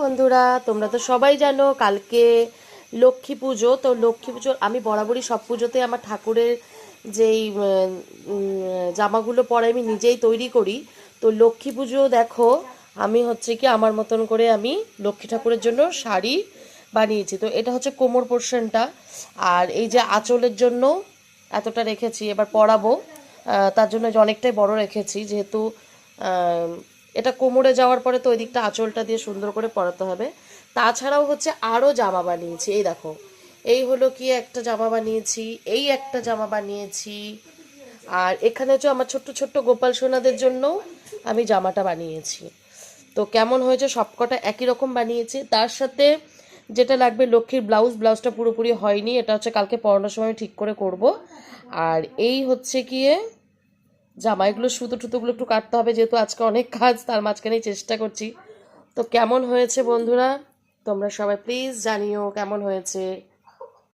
বন্ধুরা, তোমরা তো সবাই জানো কালকে লক্ষ্মী পুজো। তো লক্ষ্মী পুজো আমি বরাবরই সব পুজোতে আমার ঠাকুরের যেই জামাগুলো পরে আমি নিজেই তৈরি করি। তো লক্ষ্মী পুজো দেখো, আমি হচ্ছে কি আমার মতন করে আমি লক্ষ্মী ঠাকুরের জন্য শাড়ি বানিয়েছি। তো এটা হচ্ছে কোমর পোর্শনটা, আর এই যে আঁচলের জন্য এতটা রেখেছি, এবার পরাবো। তার জন্য যে অনেকটাই বড় রেখেছি, যেহেতু আহ, এটা কোমরে যাওয়ার পরে তো ওই দিকটা আঁচলটা দিয়ে সুন্দর করে পরাতে হবে। তাছাড়াও হচ্ছে আরও জামা বানিয়েছি, এই দেখো। এই হলো কি একটা জামা বানিয়েছি, এই একটা জামা বানিয়েছি। আর এখানে হচ্ছে আমার ছোট্ট ছোট্ট গোপাল সোনাদের জন্য আমি জামাটা বানিয়েছি। তো কেমন হয়েছে, সবকটা একই রকম বানিয়েছি। তার সাথে যেটা লাগবে লক্ষ্মীর ব্লাউজটা পুরোপুরি হয়নি, এটা হচ্ছে কালকে পরানোর সময় আমি ঠিক করে করব। আর এই হচ্ছে গিয়ে জামা, এগুলো সুতো টুতোগুলো একটু কাটতে হবে, যেহেতু আজকে অনেক কাজ, তার মাঝখানেই চেষ্টা করছি। তো কেমন হয়েছে বন্ধুরা, তোমরা সবাই প্লিজ জানিও কেমন হয়েছে।